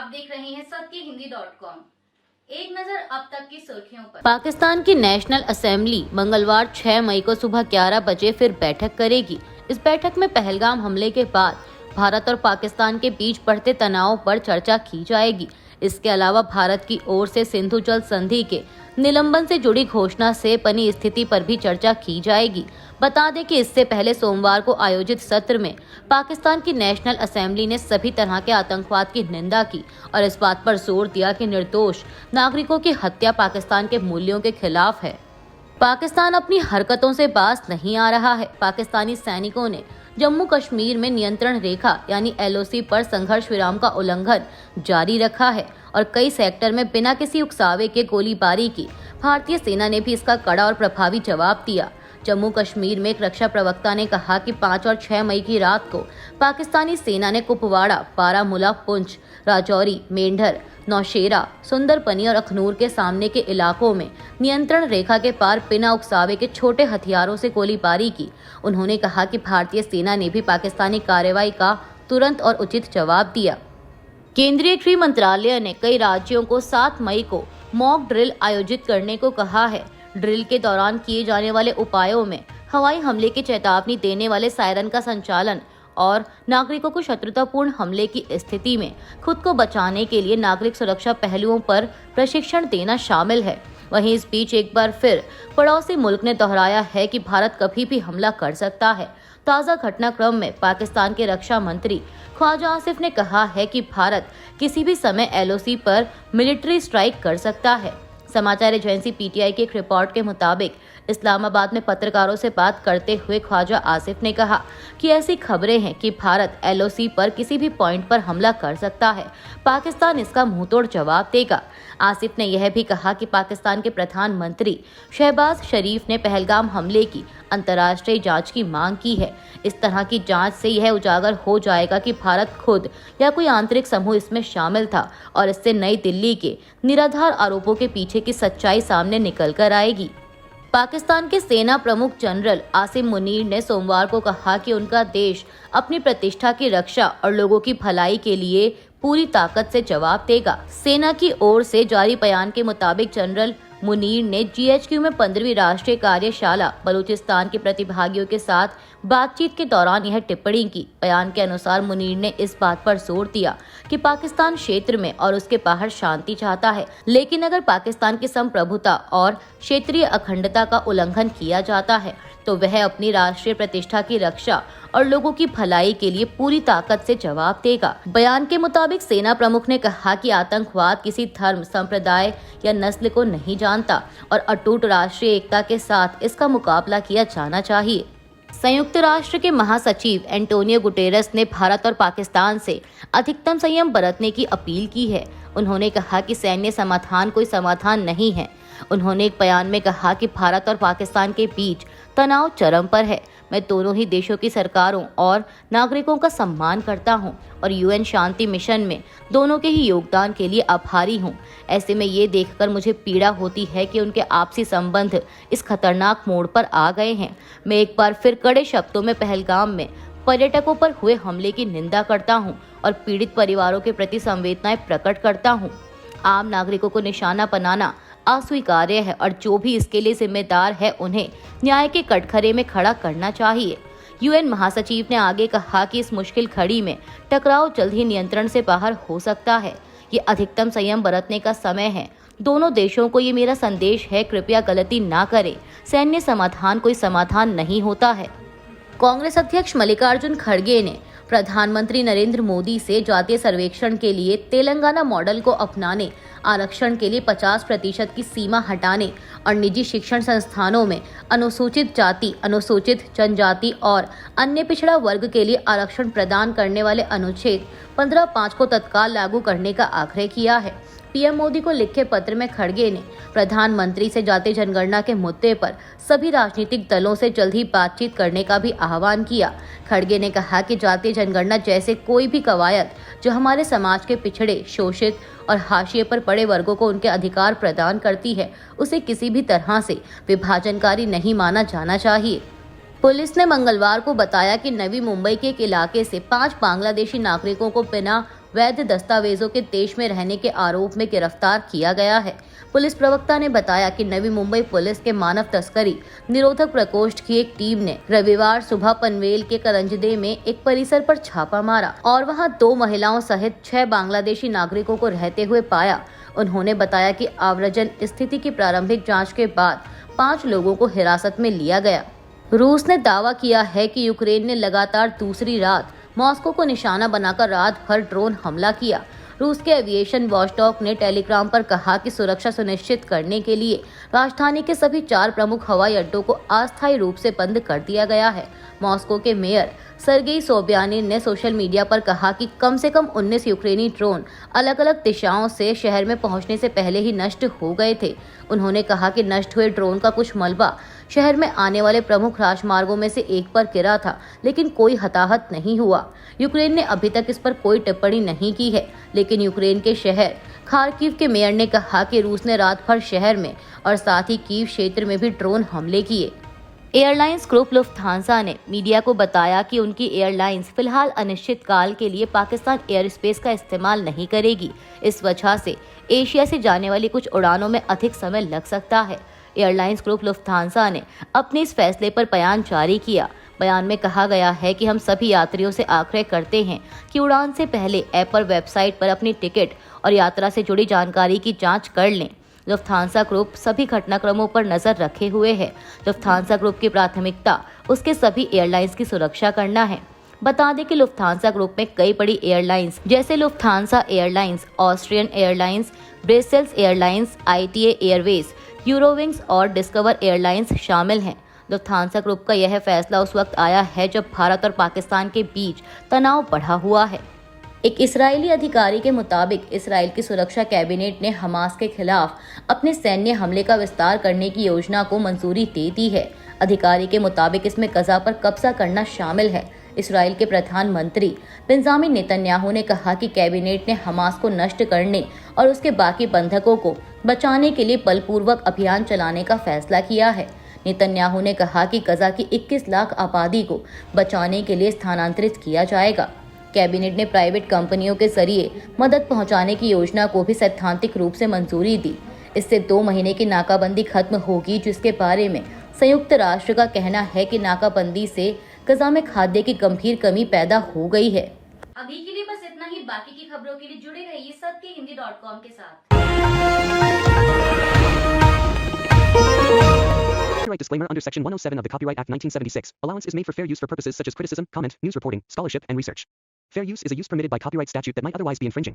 आप देख रहे हैं सत्यहिंदी.com। एक नजर अब तक की सुर्खियों पर। पाकिस्तान की नेशनल असेंबली मंगलवार 6 मई को सुबह 11 बजे फिर बैठक करेगी। इस बैठक में पहलगाम हमले के बाद भारत और पाकिस्तान के बीच बढ़ते तनाव पर चर्चा की जाएगी। इसके अलावा भारत की ओर से सिंधु जल संधि के निलंबन से जुड़ी घोषणा से बनी स्थिति पर भी चर्चा की जाएगी। बता दें कि इससे पहले सोमवार को आयोजित सत्र में पाकिस्तान की नेशनल असेंबली ने सभी तरह के आतंकवाद की निंदा की और इस बात पर जोर दिया कि निर्दोष नागरिकों की हत्या पाकिस्तान के मूल्यों के खिलाफ है। पाकिस्तान अपनी हरकतों से बाज नहीं आ रहा है। पाकिस्तानी सैनिकों ने जम्मू कश्मीर में नियंत्रण रेखा यानी LOC पर संघर्ष विराम का उल्लंघन जारी रखा है और कई सेक्टर में बिना किसी उकसावे के गोलीबारी की। भारतीय सेना ने भी इसका कड़ा और प्रभावी जवाब दिया। जम्मू कश्मीर में एक रक्षा प्रवक्ता ने कहा कि 5 और 6 मई की रात को पाकिस्तानी सेना ने कुपवाड़ा, बारामूला, पुंछ, राजौरी, मेंढर, नौशेरा, सुंदरबनी और अखनूर के सामने के इलाकों में नियंत्रण रेखा के पार बिना उकसावे के छोटे हथियारों से गोलीबारी की। उन्होंने कहा कि भारतीय सेना ने भी पाकिस्तानी कार्रवाई का तुरंत और उचित जवाब दिया। केंद्रीय गृह मंत्रालय ने कई राज्यों को 7 मई को मॉक ड्रिल आयोजित करने को कहा है। ड्रिल के दौरान किए जाने वाले उपायों में हवाई हमले की चेतावनी देने वाले सायरन का संचालन और नागरिकों को शत्रुतापूर्ण हमले की स्थिति में खुद को बचाने के लिए नागरिक सुरक्षा पहलुओं पर प्रशिक्षण देना शामिल है। वहीं इस बीच एक बार फिर पड़ोसी मुल्क ने दोहराया है कि भारत कभी भी हमला कर सकता है। ताज़ा घटनाक्रम में पाकिस्तान के रक्षा मंत्री ख्वाजा आसिफ ने कहा है कि भारत किसी भी समय LOC पर मिलिट्री स्ट्राइक कर सकता है। समाचार एजेंसी PTI के एक रिपोर्ट के मुताबिक इस्लामाबाद में पत्रकारों से बात करते हुए ख्वाजा आसिफ ने कहा कि ऐसी खबरें हैं कि भारत LOC पर किसी भी पॉइंट पर हमला कर सकता है। पाकिस्तान इसका मुंहतोड़ जवाब देगा। आसिफ ने यह भी कहा कि पाकिस्तान के प्रधानमंत्री शहबाज शरीफ ने पहलगाम हमले की अंतर्राष्ट्रीय जांच की मांग की है। इस तरह की जांच से यह उजागर हो जाएगा कि भारत खुद या कोई आंतरिक समूह इसमें शामिल था और इससे नई दिल्ली के निराधार आरोपों के पीछे की सच्चाई सामने निकल कर आएगी। पाकिस्तान के सेना प्रमुख जनरल आसिम मुनीर ने सोमवार को कहा कि उनका देश अपनी प्रतिष्ठा की रक्षा और लोगों की भलाई के लिए पूरी ताकत से जवाब देगा। सेना की ओर से जारी बयान के मुताबिक जनरल मुनीर ने GHQ में 15वीं राष्ट्रीय कार्यशाला बलूचिस्तान के प्रतिभागियों के साथ बातचीत के दौरान यह टिप्पणी की। बयान के अनुसार मुनीर ने इस बात पर जोर दिया कि पाकिस्तान क्षेत्र में और उसके बाहर शांति चाहता है, लेकिन अगर पाकिस्तान की संप्रभुता और क्षेत्रीय अखंडता का उल्लंघन किया जाता है तो वह अपनी राष्ट्रीय प्रतिष्ठा की रक्षा और लोगों की भलाई के लिए पूरी ताकत से जवाब देगा। बयान के मुताबिक सेना प्रमुख ने कहा कि आतंकवाद किसी धर्म, संप्रदाय या नस्ल को नहीं जानता और अटूट राष्ट्रीय एकता के साथ इसका मुकाबला किया जाना चाहिए। संयुक्त राष्ट्र के महासचिव एंटोनियो गुटेरेस ने भारत और पाकिस्तान से अधिकतम संयम बरतने की अपील की है। उन्होंने कहा कि सैन्य समाधान कोई समाधान नहीं है। उन्होंने एक बयान में कहा कि भारत और पाकिस्तान के बीच तनाव चरम पर है। मैं दोनों ही देशों की सरकारों और नागरिकों का सम्मान करता हूं और UN शांति मिशन में दोनों के ही योगदान के लिए आभारी हूं। ऐसे में ये देखकर मुझे पीड़ा होती है कि उनके आपसी संबंध इस खतरनाक मोड़ पर आ गए हैं। मैं एक बार फिर कड़े शब्दों में पहलगाम में पर्यटकों पर हुए हमले की निंदा करता हूं और पीड़ित परिवारों के प्रति संवेदनाएं प्रकट करता हूं। आम नागरिकों को निशाना बनाना अस्वीकार्य है और जो भी इसके लिए जिम्मेदार है उन्हें न्याय के कटघरे में खड़ा करना चाहिए। UN महासचिव ने आगे कहा कि इस मुश्किल घड़ी में टकराव जल्द ही नियंत्रण से बाहर हो सकता है। ये अधिकतम संयम बरतने का समय है। दोनों देशों को ये मेरा संदेश है, कृपया गलती ना करें। सैन्य समाधान कोई समाधान नहीं होता है। कांग्रेस अध्यक्ष मल्लिकार्जुन खड़गे ने प्रधानमंत्री नरेंद्र मोदी से जातीय सर्वेक्षण के लिए तेलंगाना मॉडल को अपनाने, आरक्षण के लिए 50% की सीमा हटाने और निजी शिक्षण संस्थानों में अनुसूचित जाति, अनुसूचित जनजाति और अन्य पिछड़ा वर्ग के लिए आरक्षण प्रदान करने वाले अनुच्छेद 15(5) को तत्काल लागू करने का आग्रह किया है। PM मोदी को लिखे पत्र में खड़गे ने प्रधानमंत्री से जातीय जनगणना के मुद्दे पर सभी राजनीतिक दलों से जल्द ही बातचीत करने का भी आह्वान किया। खड़गे ने कहा कि जातीय जनगणना जैसे कोई भी कवायद जो हमारे समाज के पिछड़े, शोषित और हाशिए पर पड़े वर्गों को उनके अधिकार प्रदान करती है, उसे किसी भी तरह से विभाजनकारी नहीं माना जाना चाहिए। पुलिस ने मंगलवार को बताया कि नवी मुंबई के एक इलाके से 5 बांग्लादेशी नागरिकों को बिना वैध दस्तावेजों के देश में रहने के आरोप में गिरफ्तार किया गया है। पुलिस प्रवक्ता ने बताया कि नवी मुंबई पुलिस के मानव तस्करी निरोधक प्रकोष्ठ की एक टीम ने रविवार सुबह पनवेल के करंजदे में एक परिसर पर छापा मारा और वहां 2 महिलाओं सहित 6 बांग्लादेशी नागरिकों को रहते हुए पाया। उन्होंने बताया कि आव्रजन स्थिति की प्रारंभिक जांच के बाद 5 लोगों को हिरासत में लिया गया। रूस ने दावा किया है कि यूक्रेन ने लगातार दूसरी रात मॉस्को को निशाना बनाकर रात भर ड्रोन हमला किया। रूस के एविएशन वॉचडॉग ने टेलीग्राम पर कहा कि सुरक्षा सुनिश्चित करने के लिए राजधानी के सभी 4 प्रमुख हवाई अड्डों को अस्थायी रूप से बंद कर दिया गया है। मॉस्को के मेयर सर्गेई सोबियानिन ने सोशल मीडिया पर कहा कि कम से कम 19 यूक्रेनी ड्रोन अलग अलग दिशाओं से शहर में पहुंचने से पहले ही नष्ट हो गए थे। उन्होंने कहा कि नष्ट हुए ड्रोन का कुछ मलबा शहर में आने वाले प्रमुख राजमार्गों में से एक पर गिरा था, लेकिन कोई हताहत नहीं हुआ। यूक्रेन ने अभी तक इस पर कोई टिप्पणी नहीं की है, लेकिन यूक्रेन के शहर खार्किव के मेयर ने कहा कि रूस ने रात भर शहर में और साथ ही कीव क्षेत्र में भी ड्रोन हमले किए। एयरलाइंस ग्रुप लुफ्थांसा ने मीडिया को बताया कि उनकी एयरलाइंस फिलहाल अनिश्चित काल के लिए पाकिस्तान एयर स्पेस का इस्तेमाल नहीं करेगी। इस वजह से एशिया से जाने वाली कुछ उड़ानों में अधिक समय लग सकता है। एयरलाइंस ग्रुप लुफ्थांसा ने अपने इस फैसले पर बयान जारी किया। बयान में कहा गया है कि हम सभी यात्रियों से आग्रह करते हैं कि उड़ान से पहले ऐप और वेबसाइट पर अपनी टिकट और यात्रा से जुड़ी जानकारी की जांच कर लें। लुफ्थांसा ग्रुप सभी घटनाक्रमों पर नजर रखे हुए है। लुफ्थांसा ग्रुप की प्राथमिकता उसके सभी एयरलाइंस की सुरक्षा करना है। बता दें कि लुफ्थांसा ग्रुप में कई बड़ी एयरलाइंस जैसे Lufthansa airlines, Austrian airlines, Brussels airlines, ITA airways, Eurowings और डिस्कवर एयरलाइंस शामिल हैं। लुफ्थांसा ग्रुप का यह फैसला उस वक्त आया है जब भारत और पाकिस्तान के बीच तनाव बढ़ा हुआ है। एक इजरायली अधिकारी के मुताबिक इजराइल की सुरक्षा कैबिनेट ने हमास के खिलाफ अपने सैन्य हमले का विस्तार करने की योजना को मंजूरी दे दी है। अधिकारी के मुताबिक इसमें गजा पर कब्जा करना शामिल है। इजराइल के प्रधानमंत्री बेंजामिन नेतन्याहू ने कहा कि कैबिनेट ने हमास को नष्ट करने और उसके बाकी बंधकों को बचाने के लिए बलपूर्वक अभियान चलाने का फैसला किया है। नेतन्याहू ने कहा कि गजा की 21 लाख आबादी को बचाने के लिए स्थानांतरित किया जाएगा। कैबिनेट ने प्राइवेट कंपनियों के जरिए मदद पहुंचाने की योजना को भी सैद्धांतिक रूप से मंजूरी दी। इससे 2 महीने की नाकाबंदी खत्म होगी, जिसके बारे में संयुक्त राष्ट्र का कहना है कि नाकाबंदी से गजा में खाद्य की गंभीर कमी पैदा हो गई है। अभी के लिए बस इतना ही। बाकी की खबरों के लिए जुड़े रहिए सत्यहिंदी.com के साथ। Copyright disclaimer under Section 107 of the Copyright Act 1976. Allowance is made for fair use for purposes such as criticism, comment, news reporting, scholarship, and research. Fair use is a use permitted by copyright statute that might otherwise be infringing.